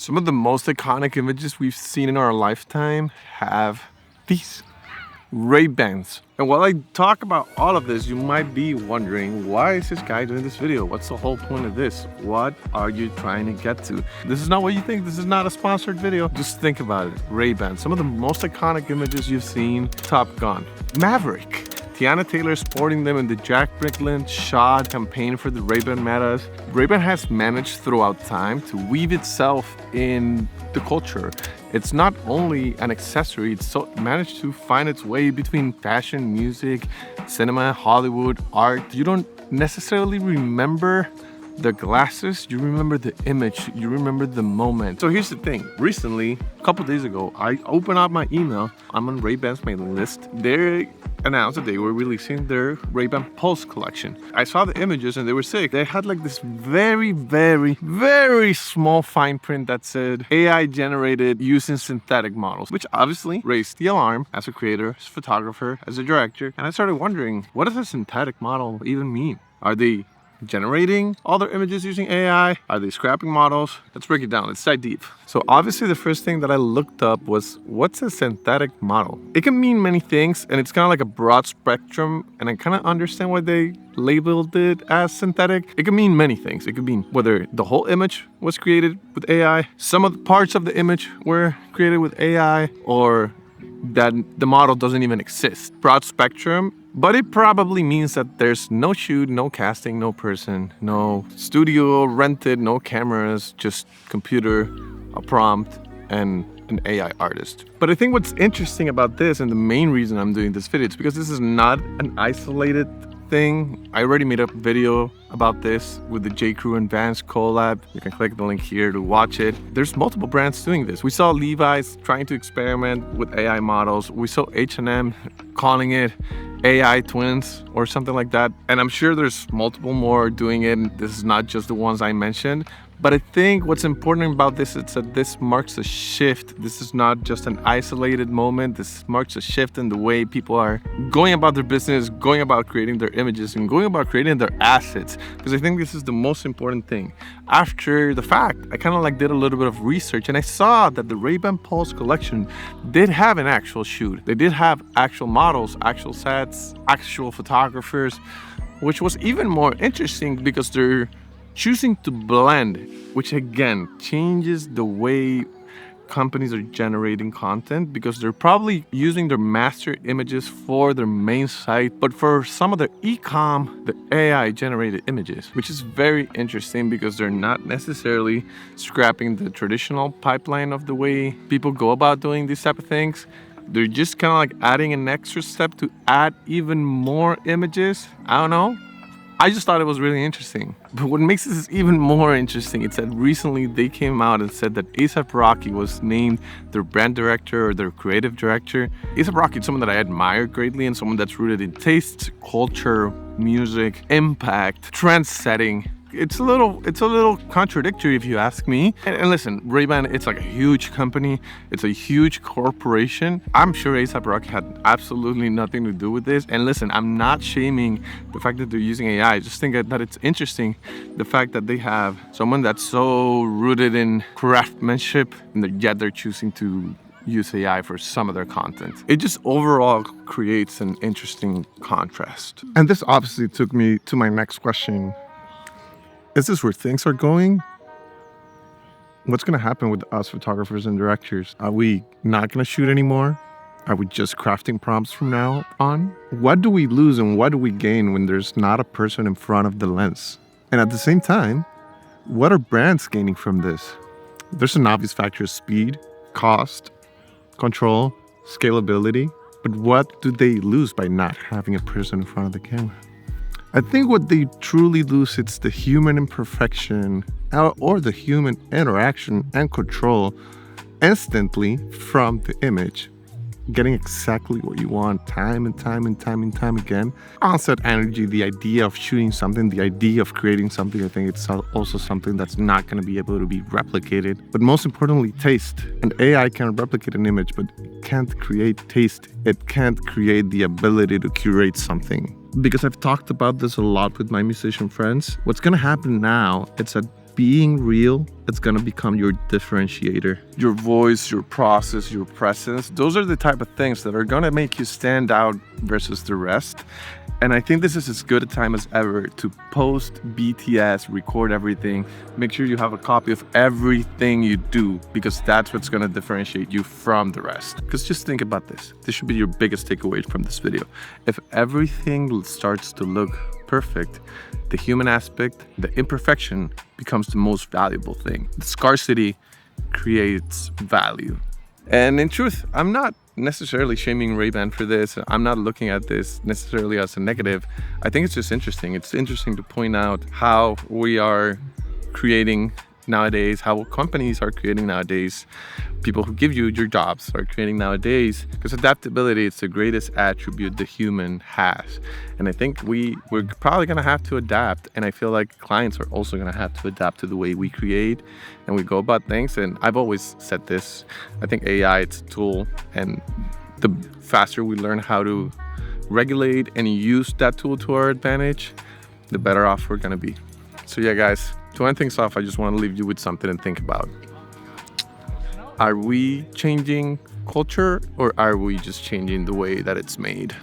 Some of the most iconic images we've seen in our lifetime have these Ray-Bans. And while I talk about all of this, you might be wondering, why is this guy doing this video? What's the whole point of this? What are you trying to get to? This is not what you think. This is not a sponsored video. Just think about it. Ray-Ban, some of the most iconic images you've seen. Top Gun, Maverick, Tiana Taylor sporting them in the Jack Bricklin shot campaign for the Ray-Ban metas. Ray-Ban has managed throughout time to weave itself in the culture. It's not only an accessory, it's managed to find its way between fashion, music, cinema, Hollywood, art. You don't necessarily remember the glasses, you remember the image, you remember the moment. So here's the thing. Recently, a couple days ago, I opened up my email. I'm on Ray-Ban's mailing list. They announced that they were releasing their Ray-Ban Pulse collection. I saw the images and they were sick. They had like this very, very, very small fine print that said AI generated using synthetic models, which obviously raised the alarm as a creator, as a photographer, as a director. And I started wondering, what does a synthetic model even mean? Are they generating all their images using AI? Are they scrapping models? Let's break it down. Let's dive deep. So obviously the first thing that I looked up was, what's a synthetic model? It can mean many things, and it's kind of like a broad spectrum, and I kind of understand why they labeled it as synthetic. It can mean many things. It could mean whether the whole image was created with AI, some of the parts of the image were created with AI, or that the model doesn't even exist. Broad spectrum. But it probably means that there's no shoot, no casting, no person, no studio rented, no cameras, just computer, a prompt, and an AI artist. But I think what's interesting about this, and the main reason I'm doing this video, is because this is not an isolated thing. I already made a video about this with the J. Crew and Vans collab. You can click the link here to watch it. There's multiple brands doing this. We saw Levi's trying to experiment with AI models. We saw H&M calling it AI twins or something like that. And I'm sure there's multiple more doing it. This is not just the ones I mentioned. But I think what's important about this is that this marks a shift. This is not just an isolated moment. This marks a shift in the way people are going about their business, going about creating their images, and going about creating their assets. Because I think this is the most important thing. After the fact, I kind of did a little bit of research, and I saw that the Ray-Ban Pulse collection did have an actual shoot. They did have actual models, actual sets, actual photographers, which was even more interesting because they're choosing to blend, which again changes the way companies are generating content, because they're probably using their master images for their main site, but for some of their e-com, the AI generated images, which is very interesting because they're not necessarily scrapping the traditional pipeline of the way people go about doing these type of things. They're just kind of adding an extra step to add even more images. I don't know. I just thought it was really interesting. But what makes this even more interesting is that recently they came out and said that A$AP Rocky was named their brand director or their creative director. A$AP Rocky is someone that I admire greatly and someone that's rooted in taste, culture, music, impact, trend setting. It's a little contradictory if you ask me. And listen, Ray-Ban, it's like a huge company. It's a huge corporation. I'm sure A$AP Rocky had absolutely nothing to do with this. And listen, I'm not shaming the fact that they're using AI. I just think that it's interesting, the fact that they have someone that's so rooted in craftsmanship, and yet they're choosing to use AI for some of their content. It just overall creates an interesting contrast. And this obviously took me to my next question. Is this where things are going? What's going to happen with us photographers and directors? Are we not going to shoot anymore? Are we just crafting prompts from now on? What do we lose and what do we gain when there's not a person in front of the lens? And at the same time, what are brands gaining from this? There's an obvious factor of speed, cost, control, scalability. But what do they lose by not having a person in front of the camera? I think what they truly lose, it's the human imperfection or the human interaction and control instantly from the image. Getting exactly what you want time and time again. On-set energy, the idea of shooting something, the idea of creating something, I think it's also something that's not going to be able to be replicated. But most importantly, taste. And AI can replicate an image, but it can't create taste. It can't create the ability to curate something. Because I've talked about this a lot with my musician friends. What's going to happen now is that being real, it's gonna become your differentiator. Your voice, your process, your presence, those are the type of things that are gonna make you stand out versus the rest. And I think this is as good a time as ever to post BTS, record everything, make sure you have a copy of everything you do, because that's what's gonna differentiate you from the rest. Because just think about this. This should be your biggest takeaway from this video. If everything starts to look perfect, the human aspect, the imperfection becomes the most valuable thing. The scarcity creates value. And in truth, I'm not necessarily shaming Ray-Ban for this. I'm not looking at this necessarily as a negative. I think it's just interesting. It's interesting to point out how we are creating nowadays, how companies are creating nowadays, people who give you your jobs are creating nowadays, because adaptability is the greatest attribute the human has. And I think we're probably gonna have to adapt, and I feel like clients are also gonna have to adapt to the way we create and we go about things. And I've always said this, I think AI, it's a tool, and the faster we learn how to regulate and use that tool to our advantage, the better off we're gonna be. So yeah, guys, to end things off, I just want to leave you with something to think about. Are we changing culture, or are we just changing the way that it's made?